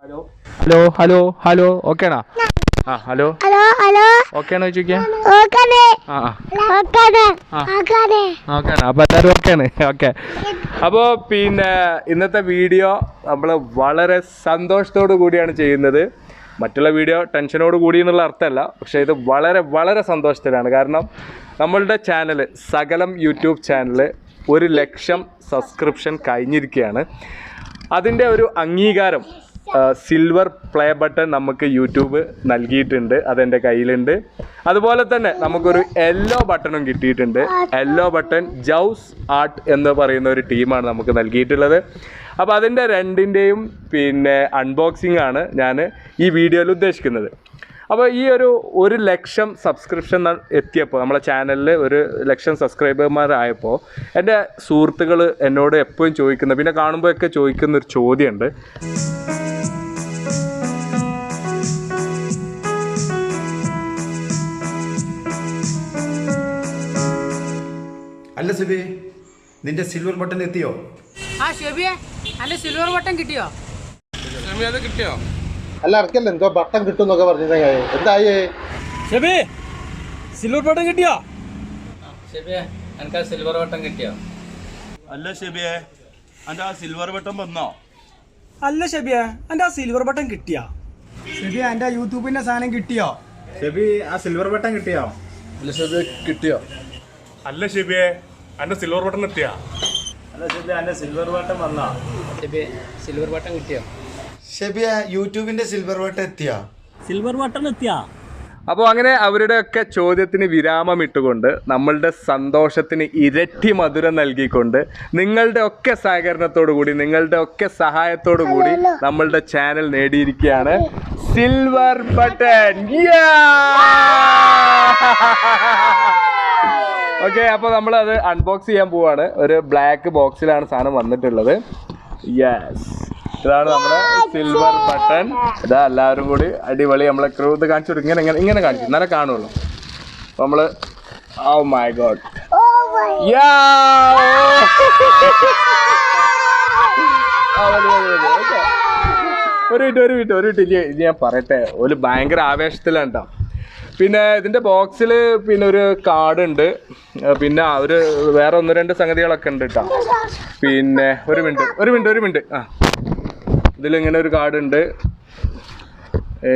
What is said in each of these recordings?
Hello hello hello ഓക്കേണാ? ആ hello ഓക്കെയാണോ ചോദിക്കാം? ഓക്കെയാണ്. അപ്പോൾ എല്ലാവരും ഓക്കെയാണ്. ഓക്കെ. അപ്പോൾ പിന്നെ ഇന്നത്തെ വീഡിയോ നമ്മൾ വളരെ സന്തോഷത്തോടു കൂടിയാണ് ചെയ്യുന്നത്. മറ്റുള്ള വീഡിയോ ടെൻഷനോട് കൂടി എന്നുള്ള അർത്ഥമല്ല, പക്ഷേ ഇത് വളരെ വളരെ സന്തോഷത്തിലാണ്. കാരണം നമ്മളുടെ ചാനൽ സകലം യൂട്യൂബ് ചാനൽ 1,00,000 സബ്സ്ക്രിപ്ഷൻ കഴിഞ്ഞിരിക്കുകയാണ്. അതിൻ്റെ ഒരു അംഗീകാരം സിൽവർ പ്ലേ ബട്ടൺ നമുക്ക് യൂട്യൂബ് നൽകിയിട്ടുണ്ട്. അതെൻ്റെ കയ്യിലുണ്ട്. അതുപോലെ തന്നെ നമുക്കൊരു യെല്ലോ ബട്ടണും കിട്ടിയിട്ടുണ്ട്. യെല്ലോ ബട്ടൺ ജൗസ് ആർട്ട് എന്ന് പറയുന്ന ഒരു ടീമാണ് നമുക്ക് നൽകിയിട്ടുള്ളത്. അപ്പോൾ അതിൻ്റെ രണ്ടിൻ്റെയും പിന്നെ അൺബോക്സിംഗ് ആണ് ഞാൻ ഈ വീഡിയോയിൽ ഉദ്ദേശിക്കുന്നത്. അപ്പോൾ ഈ 1,00,000 സബ്സ്ക്രിപ്ഷൻ എത്തിയപ്പോൾ നമ്മളെ ചാനലിൽ 1,00,000 സബ്സ്ക്രൈബർമാരായപ്പോൾ എൻ്റെ സുഹൃത്തുക്കൾ എന്നോട് എപ്പോഴും ചോദിക്കുന്ന, പിന്നെ കാണുമ്പോഴൊക്കെ ചോദിക്കുന്നൊരു ചോദ്യമുണ്ട്. അല്ല ഷെബി, നിന്റെ സിൽവർ ബട്ടൺ എത്തിയോ? ആ ഷെബിയെ, അന്റെ സിൽവർ ബട്ടൺ കിട്ടിയോ? അത് കിട്ടിയോ? അല്ല അർക്കല്ല എന്തോ ബട്ടൺ കിട്ടും എന്നൊക്കെ പറഞ്ഞിരുന്ന എന്തായി? ഷെബി സിൽവർ ബട്ടൺ കിട്ടിയോ? ഷെബിയെ, എനിക്ക് സിൽവർ ബട്ടൺ കിട്ടിയോ? അല്ല ഷെബിയെ, എൻ്റെ ആ സിൽവർ ബട്ടൺ വന്നോ? അല്ല ഷെബിയെ, എൻ്റെ ആ സിൽവർ ബട്ടൺ കിട്ടിയോ? ഷെബി, എൻ്റെ യൂട്യൂബിന്റെ സാധനം കിട്ടിയോ? ഷെബി, ആ സിൽവർ ബട്ടൺ കിട്ടിയോ? അല്ല ഷെബി കിട്ടിയോ? അല്ല ഷെബിയെ, എൻ്റെ സിൽവർ ബട്ടൺ എത്തിയാ? അല്ല ഷെബി, എൻ്റെ സിൽവർ ബട്ടൺ വന്നോ? ഷെബിയെ, സിൽവർ ബട്ടൺ കിട്ടിയോ? ഷെബിയ, യൂട്യൂബിന്റെ സിൽവർ ബട്ടൺ എത്തിയോ? സിൽവർ ബട്ടൺ എത്തിയാ? അപ്പോൾ അങ്ങനെ അവരുടെയൊക്കെ ചോദ്യത്തിന് വിരാമം ഇട്ടുകൊണ്ട് നമ്മളുടെ സന്തോഷത്തിന് ഇരട്ടി മധുരം നൽകിക്കൊണ്ട് നിങ്ങളുടെ ഒക്കെ സഹകരണത്തോടു കൂടി, നിങ്ങളുടെ ഒക്കെ സഹായത്തോടു കൂടി നമ്മളുടെ ചാനൽ നേടിയിരിക്കുകയാണ് സിൽവർ ബട്ടൺ. ഓക്കെ. അപ്പോൾ നമ്മളത് അൺബോക്സ് ചെയ്യാൻ പോവാണ്. ഒരു ബ്ലാക്ക് ബോക്സിലാണ് സാധനം വന്നിട്ടുള്ളത്. യെസ്, ഇതാണ് നമ്മുടെ സിൽവർ ബട്ടൺ. ഇതാ എല്ലാവരും കൂടി അടിപൊളി നമ്മളെ ക്രൂ ഇത് കാണിച്ചു കൊടുക്കും. ഇങ്ങനെ കാണിച്ചു എന്നാലേ കാണുള്ളൂ. അപ്പോൾ നമ്മൾ ഓ മൈ ഗോഡ്, ഒരു മിനിറ്റ് ഞാൻ പറയട്ടെ. ഒരു ഭയങ്കര ആവേശത്തിലാണ് കേട്ടോ. പിന്നെ ഇതിൻ്റെ ബോക്സിൽ പിന്നെ ഒരു കാർഡ് ഉണ്ട്, പിന്നെ വേറെ 1-2 സംഗതികളൊക്കെ ഉണ്ട് കേട്ടോ. പിന്നെ ഒരു മിനിറ്റ് ആ, ഇതിലിങ്ങനെ ഒരു കാർഡ് ഉണ്ട്,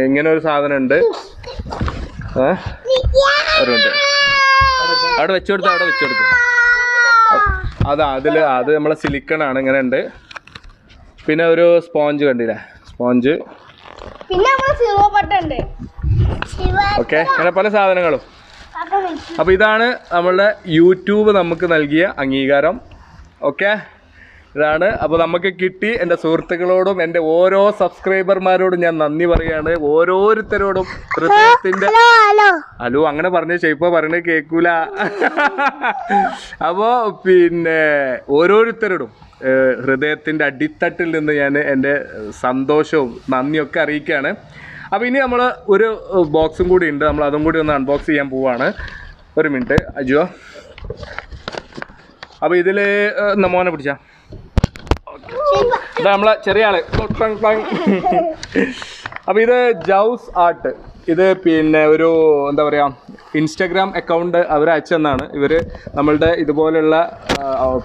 ഇങ്ങനെ ഒരു സാധനം ഉണ്ട്. ഒരു മിനിറ്റ്, അവിടെ വെച്ചു കൊടുത്തു. അത് നമ്മളെ സിലിക്കണാണ്, ഇങ്ങനെ ഉണ്ട്. പിന്നെ ഒരു സ്പോഞ്ച് കണ്ടില്ലേ, സ്പോഞ്ച്. പിന്നെ സിൽവർ ബട്ടൺ ഉണ്ട്. ഓക്കെ, അങ്ങനെ പല സാധനങ്ങളും. അപ്പോൾ ഇതാണ് നമ്മളുടെ യൂട്യൂബ് നമുക്ക് നൽകിയ അംഗീകാരം. ഓക്കെ, ഇതാണ്. അപ്പോൾ നമുക്ക് കിട്ടി. എൻ്റെ സുഹൃത്തുക്കളോടും എൻ്റെ ഓരോ സബ്സ്ക്രൈബർമാരോടും ഞാൻ നന്ദി പറയുകയാണ്. ഓരോരുത്തരോടും ഹൃദയത്തിൻ്റെ ഹലോ അങ്ങനെ പറഞ്ഞു ഇപ്പോൾ പറയുന്നത് കേൾക്കൂല. അപ്പോൾ പിന്നെ ഓരോരുത്തരോടും ഹൃദയത്തിൻ്റെ അടിത്തട്ടിൽ നിന്ന് ഞാൻ എൻ്റെ സന്തോഷവും നന്ദിയൊക്കെ അറിയിക്കുകയാണ്. അപ്പോൾ ഇനി നമ്മൾ ഒരു ബോക്സും കൂടി ഉണ്ട്, നമ്മൾ അതും കൂടി ഒന്ന് അൺബോക്സ് ചെയ്യാൻ പോവാണ്. ഒരു മിനിറ്റ് അജോ. അപ്പോൾ ഇതിൽ മോനെ പിടിച്ചാ, ഇതാ നമ്മളെ ചെറിയ ആള്. അപ്പോൾ ഇത് ജൗസ് ആർട്ട്. ഇത് പിന്നെ ഒരു എന്താ പറയുക, ഇൻസ്റ്റഗ്രാം അക്കൗണ്ട് അവർ അയച്ചെന്നാണ്. ഇവർ നമ്മളുടെ ഇതുപോലുള്ള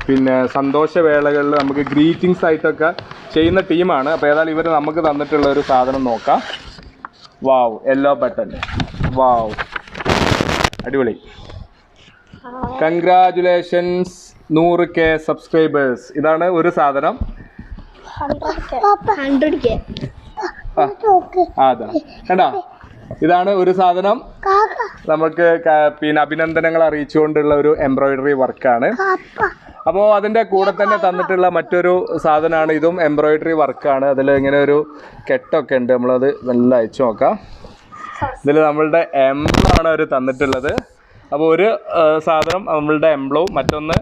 പിന്നെ സന്തോഷവേളകളിൽ നമുക്ക് ഗ്രീറ്റിങ്സ് ആയിട്ടൊക്കെ ചെയ്യുന്ന ടീമാണ്. അപ്പോൾ ഏതായാലും ഇവർ നമുക്ക് തന്നിട്ടുള്ള ഒരു സാധനം നോക്കാം. വാവ്, യെല്ലോ ബട്ടൺ. വാവ്, അടിപൊളി. Congratulations 100K subscribers. ഇതാണ് ഒരു സാധനം. അതാ കണ്ടോ, ഇതാണ് ഒരു സാധനം. നമുക്ക് പിന്നെ അഭിനന്ദനങ്ങൾ അറിയിച്ചുകൊണ്ടുള്ള ഒരു എംബ്രോയിഡറി വർക്കാണ്. അപ്പോൾ അതിൻ്റെ കൂടെ തന്നെ തന്നിട്ടുള്ള മറ്റൊരു സാധനമാണ് ഇതും. എംബ്രോയിഡറി വർക്കാണ്. അതിൽ ഇങ്ങനെ ഒരു കെട്ടൊക്കെ ഉണ്ട്. നമ്മളത് നല്ല അയച്ചു നോക്കാം. ഇതിൽ നമ്മളുടെ എംബ്ലമാണ് അവർ തന്നിട്ടുള്ളത്. അപ്പോൾ ഒരു സാധനം നമ്മളുടെ എംബ്ലവും, മറ്റൊന്ന്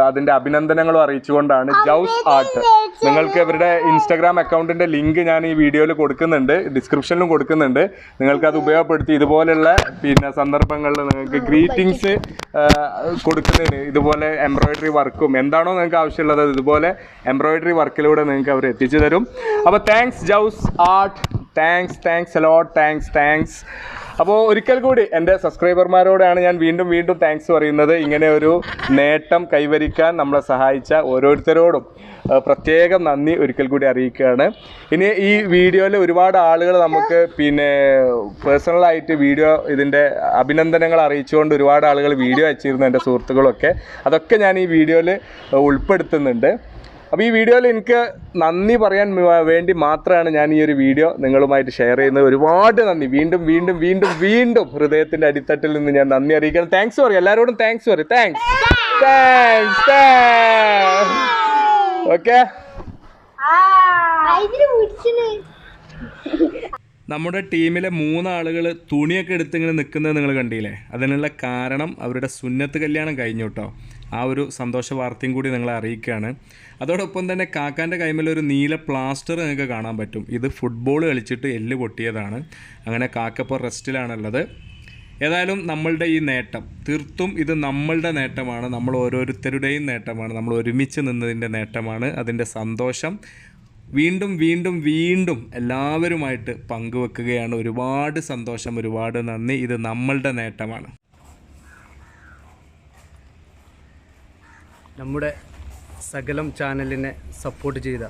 അതിൻ്റെ അഭിനന്ദനങ്ങളും അറിയിച്ചുകൊണ്ടാണ് ജൗസ് ആർട്ട്. നിങ്ങൾക്ക് ഇവരുടെ ഇൻസ്റ്റാഗ്രാം അക്കൗണ്ടിൻ്റെ ലിങ്ക് ഞാൻ ഈ വീഡിയോയിൽ കൊടുക്കുന്നുണ്ട്, ഡിസ്ക്രിപ്ഷനിലും കൊടുക്കുന്നുണ്ട്. നിങ്ങൾക്കത് ഉപയോഗപ്പെടുത്തി ഇതുപോലെയുള്ള സന്ദർഭങ്ങളിൽ നിങ്ങൾക്ക് ഗ്രീറ്റിങ്സ് കൊടുക്കുന്നതിന് ഇതുപോലെ എംബ്രോയിഡറി വർക്കും എന്താണോ നിങ്ങൾക്ക് ആവശ്യമുള്ളത് ഇതുപോലെ എംബ്രോയിഡറി വർക്കിലൂടെ നിങ്ങൾക്ക് അവർ എത്തിച്ചു തരും. അപ്പോൾ താങ്ക്സ് ജൗസ് ആർട്ട്, താങ്ക്സ് അലോട്ട്, താങ്ക്സ്. അപ്പോൾ ഒരിക്കൽ കൂടി എൻ്റെ സബ്സ്ക്രൈബർമാരോടാണ് ഞാൻ വീണ്ടും താങ്ക്സ് പറയുന്നത്. ഇങ്ങനെ ഒരു നേട്ടം കൈവരിക്കാൻ നമ്മളെ സഹായിച്ച ഓരോരുത്തരോടും പ്രത്യേകം നന്ദി ഒരിക്കൽ കൂടി അറിയിക്കുകയാണ്. ഇനി ഈ വീഡിയോയിൽ ഒരുപാട് ആളുകൾ നമുക്ക് പേഴ്സണലായിട്ട് ഇതിൻ്റെ അഭിനന്ദനങ്ങൾ അറിയിച്ചുകൊണ്ട് ഒരുപാട് ആളുകൾ വീഡിയോ അയച്ചിരുന്നു, എൻ്റെ സുഹൃത്തുക്കളൊക്കെ. അതൊക്കെ ഞാൻ ഈ വീഡിയോയിൽ ഉൾപ്പെടുത്തുന്നുണ്ട്. അപ്പോൾ ഈ വീഡിയോയിൽ എനിക്ക് നന്ദി പറയാൻ വേണ്ടി മാത്രമാണ് ഞാൻ ഈ ഒരു വീഡിയോ നിങ്ങളുമായിട്ട് ഷെയർ ചെയ്യുന്നത്. ഒരുപാട് നന്ദി, വീണ്ടും ഹൃദയത്തിൻ്റെ അടിത്തട്ടിൽ നിന്ന് ഞാൻ നന്ദി അറിയിക്കണം. താങ്ക്സ് പറയും, എല്ലാവരോടും താങ്ക്സ് പറയും. താങ്ക്സ്. ഓക്കെ, നമ്മുടെ ടീമിലെ 3 ആളുകൾ തുണിയൊക്കെ എടുത്തിങ്ങനെ നിൽക്കുന്നത് നിങ്ങൾ കണ്ടില്ലേ? അതിനുള്ള കാരണം അവരുടെ സുന്നത്ത് കല്യാണം കഴിഞ്ഞു കേട്ടോ. ആ ഒരു സന്തോഷ വാർത്തയും കൂടി നിങ്ങളെ അറിയിക്കുകയാണ്. അതോടൊപ്പം തന്നെ കാക്കാൻ്റെ കൈമിൽ ഒരു നീല പ്ലാസ്റ്റർ നിങ്ങൾക്ക് കാണാൻ പറ്റും. ഇത് ഫുട്ബോൾ കളിച്ചിട്ട് എല്ല് പൊട്ടിയതാണ്. അങ്ങനെ കാക്കപ്പോൾ റെസ്റ്റിലാണുള്ളത്. ഏതായാലും നമ്മളുടെ ഈ നേട്ടം തീർത്തും ഇത് നമ്മളുടെ നേട്ടമാണ്, നമ്മൾ ഓരോരുത്തരുടെയും നേട്ടമാണ്, നമ്മൾ ഒരുമിച്ച് നിന്നതിൻ്റെ നേട്ടമാണ്. അതിൻ്റെ സന്തോഷം വീണ്ടും എല്ലാവരുമായിട്ട് പങ്കുവെക്കുകയാണ്. ഒരുപാട് സന്തോഷം, ഒരുപാട് നന്ദി. ഇത് നമ്മളുടെ നേട്ടമാണ്. നമ്മുടെ സകലം ചാനലിനെ സപ്പോർട്ട് ചെയ്ത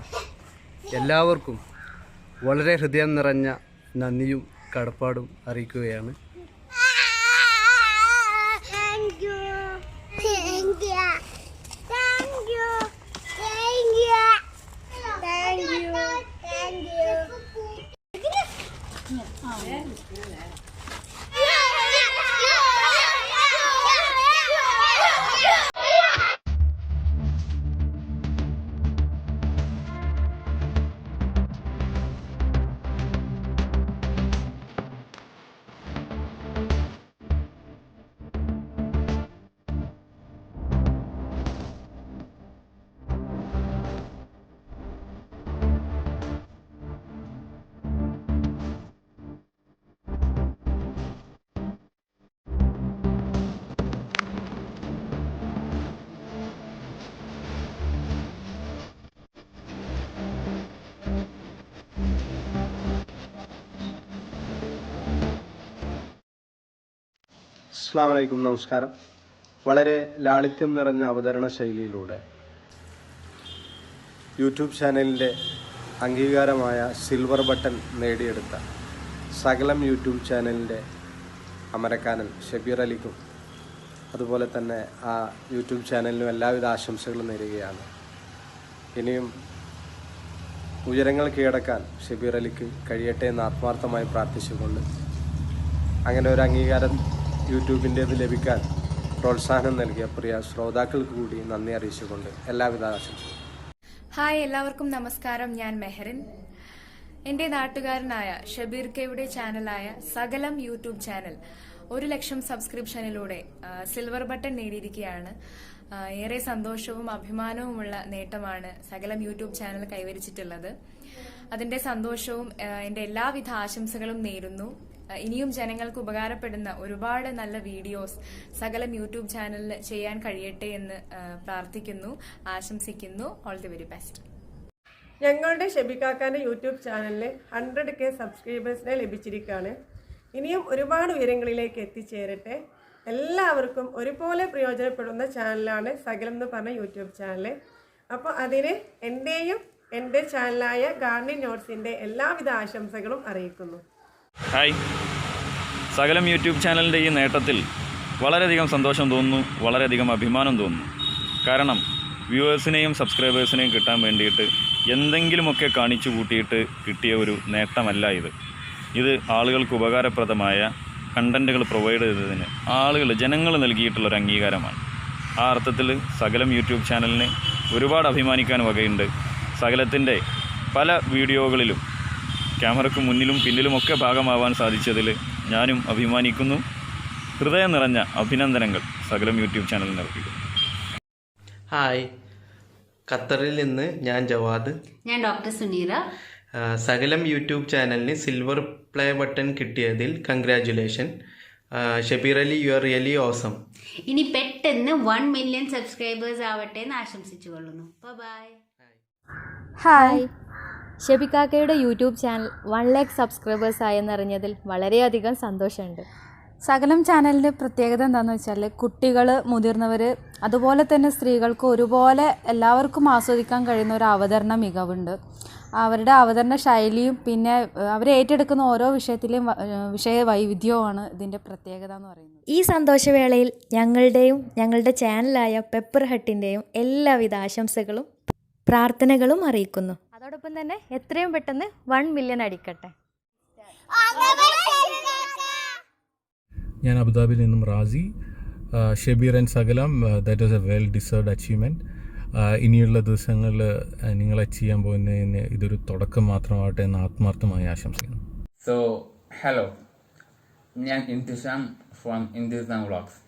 എല്ലാവർക്കും വളരെ ഹൃദയം നിറഞ്ഞ നന്ദിയും കടപ്പാടും അറിയിക്കുകയാണ്. അസ്സലാമു അലൈക്കും, നമസ്കാരം. വളരെ ലാളിത്യം നിറഞ്ഞ അവതരണ ശൈലിയിലൂടെ യൂട്യൂബ് ചാനലിൻ്റെ അംഗീകാരമായ സിൽവർ ബട്ടൺ നേടിയെടുത്ത സകലം യൂട്യൂബ് ചാനലിൻ്റെ അമരക്കാരൻ ഷബീർ അലിക്കും അതുപോലെ തന്നെ ആ യൂട്യൂബ് ചാനലിനും എല്ലാവിധ ആശംസകളും നേരുകയാണ്. ഇനിയും ഉയരങ്ങൾ കീഴടക്കാൻ ഷബീർ അലിക്ക് കഴിയട്ടെ എന്ന് ആത്മാർത്ഥമായി പ്രാർത്ഥിച്ചുകൊണ്ട് അങ്ങനെ ഒരു അംഗീകാരം യൂട്യൂബിൻ്റേത് ലഭിക്കാൻ പ്രോത്സാഹനം നൽകിയ പ്രിയ ശ്രോതാക്കൾക്ക് കൂടി നന്ദി അറിയിച്ചുകൊണ്ട് എല്ലാവിധ ആശംസകളും. ഹായ്, എല്ലാവർക്കും നമസ്കാരം. ഞാൻ മെഹറിൻ. എൻ്റെ നാട്ടുകാരനായ ഷബീർ കെയുടെ ചാനലായ സകലം യൂട്യൂബ് ചാനൽ 1,00,000 സബ്സ്ക്രിപ്ഷനിലൂടെ സിൽവർ ബട്ടൺ നേടിയിരിക്കുകയാണ്. ഏറെ സന്തോഷവും അഭിമാനവുമുള്ള നേട്ടമാണ് സകലം യൂട്യൂബ് ചാനൽ കൈവരിച്ചിട്ടുള്ളത്. അതിന്റെ സന്തോഷവും എൻ്റെ എല്ലാവിധ ആശംസകളും നേരുന്നു. ഇനിയും ജനങ്ങൾക്ക് ഉപകാരപ്പെടുന്ന ഒരുപാട് നല്ല വീഡിയോസ് സകലം യൂട്യൂബ് ചാനലിൽ ചെയ്യാൻ കഴിയട്ടെ എന്ന് പ്രാർത്ഥിക്കുന്നു, ആശംസിക്കുന്നു. All the very best. ഞങ്ങളുടെ ഷബികാക്കാന്റെ യൂട്യൂബ് ചാനലിന് 100K സബ്സ്ക്രൈബേഴ്സിനെ ലഭിച്ചിരിക്കുകയാണ്. ഇനിയും ഒരുപാട് ഉയരങ്ങളിലേക്ക് എത്തിച്ചേരട്ടെ. എല്ലാവർക്കും ഒരുപോലെ പ്രയോജനപ്പെടുന്ന ചാനലാണ് സകലം എന്ന് പറഞ്ഞ യൂട്യൂബ് ചാനൽ. അപ്പോൾ അതിന് എൻ്റെയും എൻ്റെ ചാനലായ ഗാർഡനിങ് നോട്ട്സിൻ്റെ എല്ലാവിധ ആശംസകളും അറിയിക്കുന്നു. ഹായ്, സകലം യൂട്യൂബ് ചാനലിൻ്റെ ഈ നേട്ടത്തിൽ വളരെയധികം സന്തോഷം തോന്നുന്നു, വളരെയധികം അഭിമാനം തോന്നുന്നു. കാരണം വ്യൂവേഴ്സിനെയും സബ്സ്ക്രൈബേഴ്സിനെയും കിട്ടാൻ വേണ്ടിയിട്ട് എന്തെങ്കിലുമൊക്കെ കാണിച്ചു കൂട്ടിയിട്ട് കിട്ടിയ ഒരു നേട്ടമല്ല ഇത് ആളുകൾക്ക് ഉപകാരപ്രദമായ കണ്ടൻറ്റുകൾ പ്രൊവൈഡ് ചെയ്തതിന് ജനങ്ങൾ നൽകിയിട്ടുള്ളൊരു അംഗീകാരമാണ്. ആ അർത്ഥത്തിൽ സകലം യൂട്യൂബ് ചാനലിന് ഒരുപാട് അഭിമാനിക്കാൻ വകയുണ്ട്. സകലത്തിൻ്റെ പല വീഡിയോകളിലും ക്യാമറയ്ക്ക് മുന്നിലും പിന്നിലുമൊക്കെ ഭാഗമാവാൻ സാധിച്ചതിൽ ഞാനും അഭിമാനിക്കുന്നു. ഹൃദയം നിറഞ്ഞ അഭിനന്ദനങ്ങൾ സകലം യൂട്യൂബ് ചാനലിന് നൽകുന്നു. ഹായ്, ഖത്തറിൽ നിന്ന് ഞാൻ ജവാദ്. ഞാൻ ഡോക്ടർ സുനീറ. സകലം യൂട്യൂബ് ചാനലിന് സിൽവർ പ്ലേ ബട്ടൺ കിട്ടിയതിൽ congratulation. Shabeer Ali, you are really awesome. ഇനി പെട്ടെന്ന് 1 മില്യൺ സബ്സ്ക്രൈബേഴ്സ് ആവട്ടെ എന്ന് ആശംസിച്ചു കൊള്ളുന്നു. ബൈ. ഹായ്, ഷെബിക്കാക്കയുടെ യൂട്യൂബ് ചാനൽ 1 ലക്ഷം സബ്സ്ക്രൈബേഴ്സ് ആയെന്നറിഞ്ഞതിൽ വളരെയധികം സന്തോഷമുണ്ട്. സകലം ചാനലിൻ്റെ പ്രത്യേകത എന്താണെന്ന് വെച്ചാൽ കുട്ടികൾ, മുതിർന്നവർ, അതുപോലെ തന്നെ സ്ത്രീകൾക്ക് ഒരുപോലെ എല്ലാവർക്കും ആസ്വദിക്കാൻ കഴിയുന്ന ഒരു അവതരണ മികവുണ്ട്. അവരുടെ അവതരണ ശൈലിയും പിന്നെ അവർ ഏറ്റെടുക്കുന്ന ഓരോ വിഷയത്തിലെയും വിഷയ വൈവിധ്യവുമാണ് ഇതിൻ്റെ പ്രത്യേകത എന്ന് പറയുന്നത്. ഈ സന്തോഷവേളയിൽ ഞങ്ങളുടെയും ഞങ്ങളുടെ ചാനലായ പെപ്പർ ഹട്ടിൻ്റെയും എല്ലാവിധ ആശംസകളും പ്രാർത്ഥനകളും അറിയിക്കുന്നു. അതോടൊപ്പം തന്നെ എത്രയും പെട്ടെന്ന് 1 മില്യൺ അടിക്കട്ടെ. ഞാൻ അബുദാബിയിൽ നിന്നും റാസി. ഷബീർ ആൻഡ് സകലം, that is A well deserved achievement. ഇനിയുള്ള ദിവസങ്ങളിൽ നിങ്ങൾ അച്ചീവ് ചെയ്യാൻ പോകുന്നതിന് ഇതൊരു തുടക്കം മാത്രമാവട്ടെ എന്ന് ആത്മാർത്ഥമായി ആശംസിക്കുന്നു. സോ ഹലോ, ഞാൻ ഇന്തുഷാം ഫ്രോം ഇന്തുഷാം വ്ളോഗ്സ്.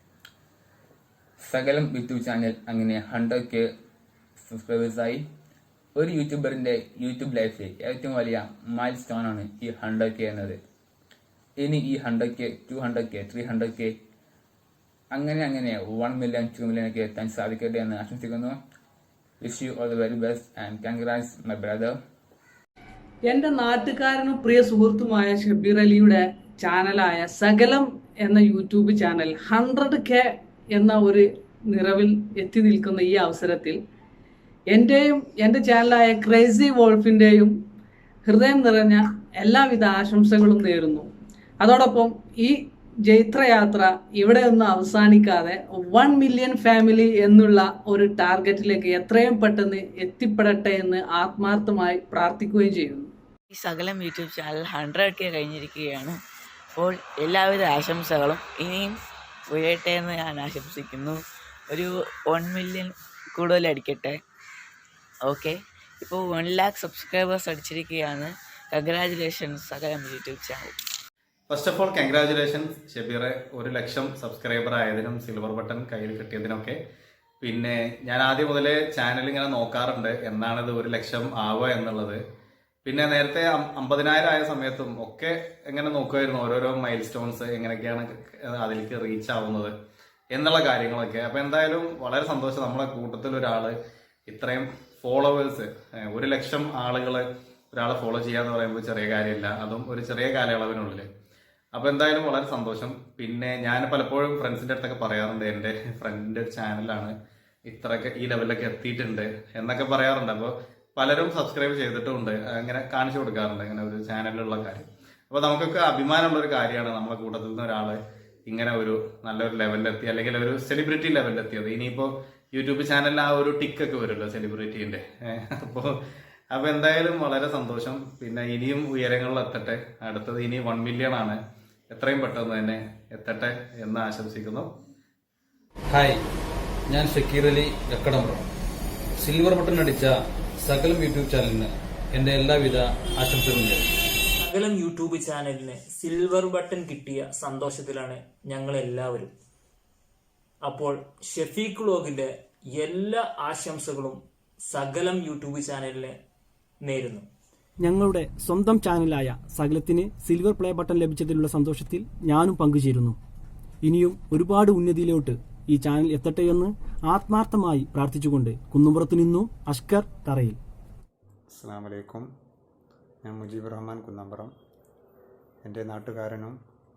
സകലം യൂട്യൂബ് ചാനൽ അങ്ങനെ 100K സബ്സ്ക്രൈബേഴ്സായി. ഒരു യൂട്യൂബറിൻ്റെ യൂട്യൂബ് ലൈഫിൽ ഏറ്റവും വലിയ മൈൽ സ്റ്റോണാണ് ഈ 100K എന്നത്. ഇനി ഈ 100K, 200K, 300K അങ്ങനെ 1 മില്യൺ, 2 മില്യൺ ഒക്കെ എത്താൻ സാധിക്കട്ടെ എന്ന് ആശംസിക്കുന്നു. Wish you all the very best and congrats my brother. എൻ്റെ നാട്ടുകാരനും പ്രിയ സുഹൃത്തുമായ ഷബീർ അലിയുടെ ചാനലായ സകലം എന്ന യൂട്യൂബ് ചാനൽ 100K എന്ന ഒരു നിറവിൽ എത്തി നിൽക്കുന്ന ഈ അവസരത്തിൽ എൻ്റെയും എൻ്റെ ചാനലായ ക്രേസി വോൾഫിൻ്റെയും ഹൃദയം നിറഞ്ഞ എല്ലാവിധ ആശംസകളും നേരുന്നു. അതോടൊപ്പം ഈ ജൈത്രയാത്ര ഇവിടെ ഒന്നും അവസാനിക്കാതെ 1 മില്യൺ ഫാമിലി എന്നുള്ള ഒരു ടാർഗറ്റിലേക്ക് എത്രയും പെട്ടെന്ന് എത്തിപ്പെടട്ടെ എന്ന് ആത്മാർത്ഥമായി പ്രാർത്ഥിക്കുകയും ചെയ്യുന്നു. ഈ സകലം യൂട്യൂബ് ചാനൽ 100K കഴിഞ്ഞിരിക്കുകയാണ്. അപ്പോൾ എല്ലാവിധ ആശംസകളും ഇനിയും ഉയരട്ടെ എന്ന് ഞാൻ ആശംസിക്കുന്നു. ഒരു 1 മില്യൺ കൂടുതൽ അടിക്കട്ടെ. ഓക്കെ, ഇപ്പോൾ 1 ലാഖ് സബ്സ്ക്രൈബേഴ്സ് അടിച്ചിരിക്കുകയാണ്. Congratulations Sakalam YouTube channel. First of all congratulations ഷബീറെ, 1 ലക്ഷം സബ്സ്ക്രൈബർ ആയതിനും സിൽവർ ബട്ടൺ കയ്യിൽ കിട്ടിയതിനൊക്കെ. പിന്നെ ഞാൻ ആദ്യം മുതലേ ചാനൽ ഇങ്ങനെ നോക്കാറുണ്ട് എന്നാണിത് 1 ലക്ഷം ആവുക എന്നുള്ളത്. പിന്നെ നേരത്തെ 50,000 ആയ സമയത്തും ഒക്കെ എങ്ങനെ നോക്കുമായിരുന്നു ഓരോരോ മൈൽ സ്റ്റോൺസ് എങ്ങനെയൊക്കെയാണ് അതിലേക്ക് റീച്ച് ആവുന്നത് എന്നുള്ള കാര്യങ്ങളൊക്കെ. അപ്പം എന്തായാലും വളരെ സന്തോഷം, നമ്മളെ കൂട്ടത്തിൽ ഒരാൾ ഇത്രയും ഫോളോവേഴ്സ്, 1 ലക്ഷം ആളുകൾ ഒരാളെ ഫോളോ ചെയ്യാന്ന് പറയുമ്പോൾ ചെറിയ കാര്യമില്ല, അതും ഒരു ചെറിയ കാലയളവിനുള്ളിൽ. അപ്പോൾ എന്തായാലും വളരെ സന്തോഷം. പിന്നെ ഞാൻ പലപ്പോഴും ഫ്രണ്ട്സിൻ്റെ അടുത്തൊക്കെ പറയാറുണ്ട്, എൻ്റെ ഫ്രണ്ടിൻ്റെ ഒരു ചാനലാണ് ഇത്രയൊക്കെ ഈ ലെവലിലൊക്കെ എത്തിയിട്ടുണ്ട് എന്നൊക്കെ പറയാറുണ്ട്. അപ്പോൾ പലരും സബ്സ്ക്രൈബ് ചെയ്തിട്ടുമുണ്ട്, അങ്ങനെ കാണിച്ചു കൊടുക്കാറുണ്ട് ഇങ്ങനെ ഒരു ചാനലിലുള്ള കാര്യം. അപ്പോൾ നമുക്കൊക്കെ അഭിമാനമുള്ളൊരു കാര്യമാണ് നമ്മളെ കൂട്ടത്തിൽ നിന്ന് ഒരാൾ ഇങ്ങനെ ഒരു നല്ലൊരു ലെവലിലെത്തി, അല്ലെങ്കിൽ ഒരു സെലിബ്രിറ്റി ലെവലിലെത്തിയത്. ഇനിയിപ്പോൾ യൂട്യൂബ് ചാനലിൽ ആ ഒരു ടിക്കൊക്കെ വരുമല്ലോ സെലിബ്രിറ്റീൻ്റെ. അപ്പോൾ എന്തായാലും വളരെ സന്തോഷം. പിന്നെ ഇനിയും ഉയരങ്ങളിൽ എത്തട്ടെ. അടുത്തത് ഇനി 1 മില്യൺ ആണ്, എത്രയും പെട്ടെന്ന് തന്നെ എത്തട്ടെ എന്ന് ആശംസിക്കുന്നു. ഹായ്, ഞാൻ ഷക്കീർ അലി കക്കടമ്പുറം. സിൽവർ ബട്ടൺ അടിച്ച സകലം യൂട്യൂബ് ചാനലിന് എൻ്റെ എല്ലാവിധ ആശംസകളും നേരുന്നു. സകലം യൂട്യൂബ് ചാനലിന് സിൽവർ ബട്ടൺ കിട്ടിയ സന്തോഷത്തിലാണ് ഞങ്ങൾ എല്ലാവരും. അപ്പോൾ ഷെഫീഖ് വ്ലോഗിന്റെ എല്ലാ ആശംസകളും സകലം യൂട്യൂബ് ചാനലിന് നേരുന്നു. ഞങ്ങളുടെ സ്വന്തം ചാനലായ സകലത്തിന് സിൽവർ പ്ലേ ബട്ടൺ ലഭിച്ചതിലുള്ള സന്തോഷത്തിൽ ഞാനും പങ്കുചേരുന്നു. ഇനിയും ഒരുപാട് ഉന്നതിയിലോട്ട് ഈ ചാനൽ എത്തട്ടെ എന്ന് ആത്മാർത്ഥമായി പ്രാർത്ഥിച്ചുകൊണ്ട് കുന്നുംപുറത്തു നിന്നും അഷ്കർ തറയിൽ. അസ്സലാമു അലൈക്കും. ഞാൻ മുജീബ് റഹ്മാൻ കുന്നംപുറം. എൻ്റെ നാട്ടുകാരനും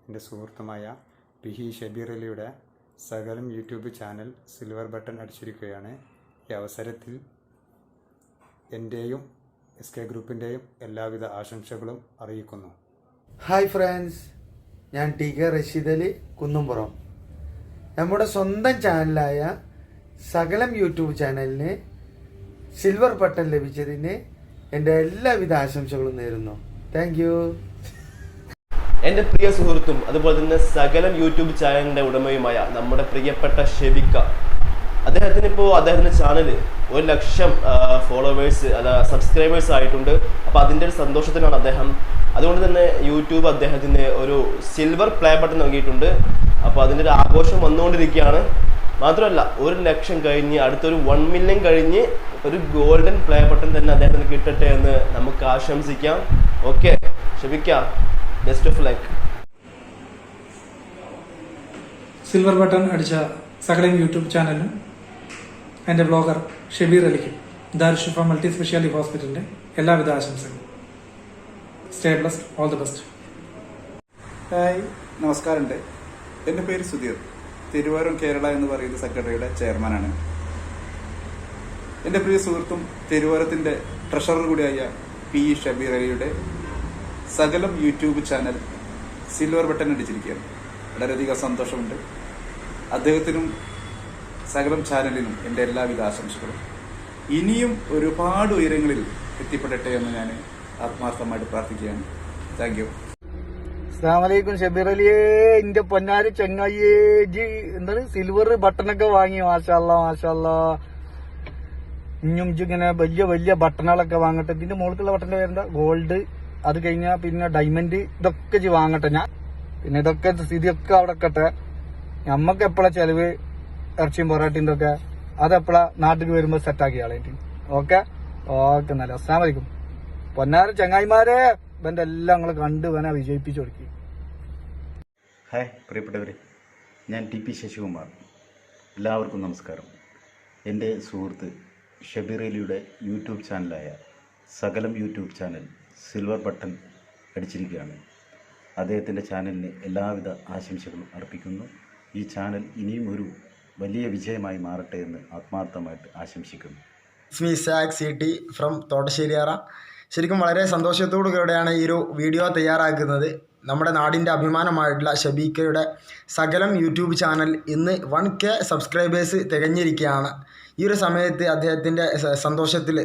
എൻ്റെ സുഹൃത്തുമായ പിഹി ഷബീർ അലിയുടെ സകലം യൂട്യൂബ് ചാനൽ സിൽവർ ബട്ടൺ അടിച്ചിരിക്കുകയാണ്. ഈ അവസരത്തിൽ എൻ്റെയും SK ഗ്രൂപ്പിൻ്റെയും എല്ലാവിധ ആശംസകളും അറിയിക്കുന്നു. ഹായ് ഫ്രണ്ട്സ്, ഞാൻ TK റഷീദ് അലി കുന്നുംപുറം. നമ്മുടെ സ്വന്തം ചാനലായ സകലം യൂട്യൂബ് ചാനലിന് സിൽവർ ബട്ടൺ ലഭിച്ചതിന് എൻ്റെ എല്ലാവിധ ആശംസകളും നേരുന്നു. Thank you. എൻ്റെ പ്രിയ സുഹൃത്തും അതുപോലെ തന്നെ സകലം യൂട്യൂബ് ചാനലിൻ്റെ ഉടമയുമായ നമ്മുടെ പ്രിയപ്പെട്ട ഷെബിക്ക, അദ്ദേഹത്തിൻ്റെ ചാനൽ 1 ലക്ഷം ഫോളോവേഴ്സ് സബ്സ്ക്രൈബേഴ്സ് ആയിട്ടുണ്ട്. അപ്പോൾ അതിൻ്റെ ഒരു സന്തോഷത്തിലാണ് അദ്ദേഹം. അതുകൊണ്ട് തന്നെ യൂട്യൂബ് അദ്ദേഹത്തിന് ഒരു സിൽവർ പ്ലേ ബട്ടൺ നൽകിയിട്ടുണ്ട്. അപ്പോൾ അതിൻ്റെ ഒരു ആഘോഷം വന്നുകൊണ്ടിരിക്കുകയാണ്. മാത്രമല്ല 1 ലക്ഷം കഴിഞ്ഞ് അടുത്തൊരു 1 മില്യൺ കഴിഞ്ഞ് ഒരു ഗോൾഡൻ പ്ലേ ബട്ടൺ തന്നെ അദ്ദേഹത്തിന് കിട്ടട്ടെ എന്ന് നമുക്ക് ആശംസിക്കാം. ഓക്കെ ഷെബിക്ക, best of luck. Silver button അടിച്ച സകലം യൂട്യൂബ് ചാനലിനും എൻ്റെ ബ്ലോഗർ ഷബീർ അലിക്കും ദാരുഷിഫ മൾട്ടി സ്പെഷ്യാലിറ്റി ഹോസ്പിറ്റലിൻ്റെ എല്ലാവിധ ആശംസകളും. Stay blessed, all the best. Hi, നമസ്കാരമുണ്ട്. എൻ്റെ പേര് സുധീർ. തിരുവാരം കേരള എന്ന് പറയുന്ന സെക്രട്ടറിയുടെ ചെയർമാനാണ്. എൻ്റെ പ്രിയ സുഹൃത്തും തിരുവാരത്തിൻ്റെ ട്രഷറർ കൂടിയായ പി ഷബീർ അലിയുടെ സകലം യൂട്യൂബ് ചാനൽ സിൽവർ ബട്ടൺ അടിച്ചിരിക്കുകയാണ്. വളരെയധികം സന്തോഷമുണ്ട്. അദ്ദേഹത്തിനും സകലം ചാനലിനും എൻ്റെ എല്ലാവിധ ആശംസകളും. ഇനിയും ഒരുപാട് ഉയരങ്ങളിൽ എത്തിപ്പെടട്ടെ എന്ന് ഞാൻ ആത്മാർത്ഥമായിട്ട് പ്രാർത്ഥിക്കുകയാണ്. Thank you. അസ്സലാമലൈക്കും ഷബീർ അലിയേ, എന്റെ പൊന്നാരി ചങ്ങായിയേ, എന്താണ് സിൽവർ ബട്ടണൊക്കെ വാങ്ങി. മാഷാല്ലാ മാഷാല്ലാ. ഇനിയും ഇങ്ങനെ വലിയ വലിയ ബട്ടണുകളൊക്കെ വാങ്ങട്ടെ. ഇതിന്റെ മുകളിലുള്ള ബട്ടന്റെ പേരെന്താ? ഗോൾഡ്. അത് കഴിഞ്ഞാൽ പിന്നെ ഡയമണ്ട്. ഇതൊക്കെ വാങ്ങട്ടെ ഞാൻ. പിന്നെ ഇതൊക്കെ സ്ഥിതിയൊക്കെ അവിടെ വെക്കട്ടെ. നമ്മക്ക് എപ്പോഴാ ചെലവ് ഇറച്ചിയും പൊറാട്ടിന്റെ ഒക്കെ അതെപ്പോഴാ നാട്ടിൽ വരുമ്പോ സെറ്റാക്കി ആളേറ്റ്. Okay okay. നല്ല അസ്സലാമു അലൈക്കും പൊന്നാര ചങ്ങായിമാരെ. ഇവന്റെ എല്ലാം നിങ്ങൾ കണ്ട് വേണ വിജയിപ്പിച്ചു കൊടുക്കുക. ഹായ് പ്രിയപ്പെട്ടവരെ, ഞാൻ TP ശശികുമാർ. എല്ലാവർക്കും നമസ്കാരം. എൻ്റെ സുഹൃത്ത് ഷബീർ അലിയുടെ യൂട്യൂബ് ചാനലായ സകലം യൂട്യൂബ് ചാനൽ സിൽവർ ബട്ടൺ അടിച്ചിരിക്കുകയാണ്. അദ്ദേഹത്തിൻ്റെ ചാനലിന് എല്ലാവിധ ആശംസകളും അർപ്പിക്കുന്നു. ഈ ചാനൽ ഇനിയും ഒരു വലിയ വിജയമായി മാറട്ടെ എന്ന് ആത്മാർത്ഥമായിട്ട് ആശംസിക്കുന്നു. സ്മി സാക് CT ഫ്രം തോട്ടശ്ശേരിയാറ. ശരിക്കും വളരെ സന്തോഷത്തോടു കൂടെയാണ് ഈ ഒരു വീഡിയോ തയ്യാറാക്കുന്നത്. നമ്മുടെ നാടിൻ്റെ അഭിമാനമായിട്ടുള്ള ഷബീക്കയുടെ സകലം യൂട്യൂബ് ചാനൽ ഇന്ന് 1K സബ്സ്ക്രൈബേഴ്സ് തികഞ്ഞിരിക്കുകയാണ്. ഈ ഒരു സമയത്ത് അദ്ദേഹത്തിൻ്റെ സന്തോഷത്തിൽ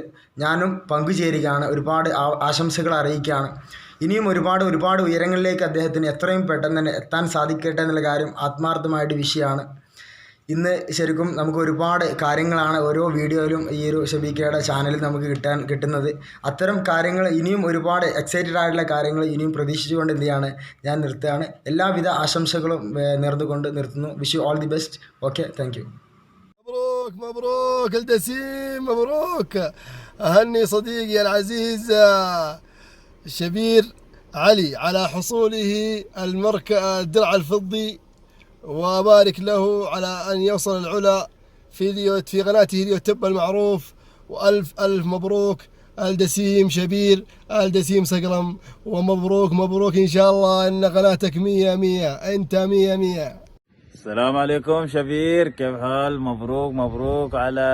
ഞാനും പങ്കുചേരുകയാണ്. ഒരുപാട് ആശംസകൾ അറിയിക്കുകയാണ്. ഇനിയും ഒരുപാട് ഉയരങ്ങളിലേക്ക് അദ്ദേഹത്തിന് എത്രയും പെട്ടെന്ന് തന്നെ എത്താൻ സാധിക്കട്ടെ എന്നുള്ള കാര്യം ആത്മാർത്ഥമായിട്ട് വിഷയമാണ്. ഇന്ന് ശരിക്കും നമുക്ക് ഒരുപാട് കാര്യങ്ങളാണ് ഓരോ വീഡിയോയിലും ഈ ഒരു ഷബീക്കയുടെ ചാനലിൽ നമുക്ക് കിട്ടുന്നത്. അത്തരം കാര്യങ്ങൾ ഇനിയും ഒരുപാട് എക്സൈറ്റഡ് ആയിട്ടുള്ള കാര്യങ്ങൾ ഇനിയും പ്രതീക്ഷിച്ചുകൊണ്ട് എന്ത് ചെയ്യാണ് ഞാൻ നിർത്തുകയാണ്. എല്ലാവിധ ആശംസകളും നേർന്നുകൊണ്ട് നിർത്തുന്നു. Wish you all the best. Okay, thank you. مبروك مبروك الدسيم، مبروك. أهني صديقي العزيز شبير علي على حصوله الدرع الفضي، وأبارك له على أن يوصل العلا في قناته اليوتيوب المعروف. وألف ألف مبروك الدسيم شبير، الدسيم سقلم، ومبروك مبروك إن شاء الله أن قناتك 100 أنت 100. السلام عليكم شبير، كيف حال؟ مبروك مبروك على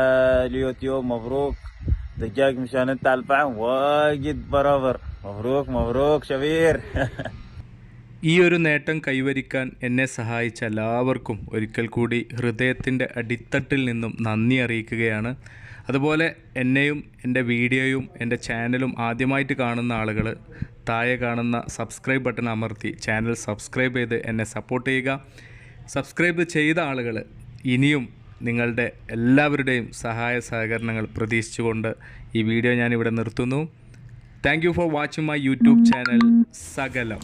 اليوتيوب، مبروك دجاج مشان انت على الفعم واجد برافر. مبروك مبروك شبير. ഈ ഒരു നേട്ടം കൈവരിക്കാൻ എന്നെ സഹായിച്ച എല്ലാവർക്കും ഒരിക്കൽ കൂടി ഹൃദയത്തിൻ്റെ അടിത്തട്ടിൽ നിന്നും നന്ദി അറിയിക്കുകയാണ്. അതുപോലെ എന്നെയും എൻ്റെ വീഡിയോയും എൻ്റെ ചാനലും ആദ്യമായിട്ട് കാണുന്ന ആളുകൾ താഴെ കാണുന്ന സബ്സ്ക്രൈബ് ബട്ടൺ അമർത്തി ചാനൽ സബ്സ്ക്രൈബ് ചെയ്ത് എന്നെ സപ്പോർട്ട് ചെയ്യുക. സബ്സ്ക്രൈബ് ചെയ്ത ആളുകൾ ഇനിയും നിങ്ങളുടെ എല്ലാവരുടെയും സഹായ സഹകരണങ്ങൾ പ്രതീക്ഷിച്ചുകൊണ്ട് ഈ വീഡിയോ ഞാനിവിടെ നിർത്തുന്നു. Thank you for watching my YouTube channel സകലം.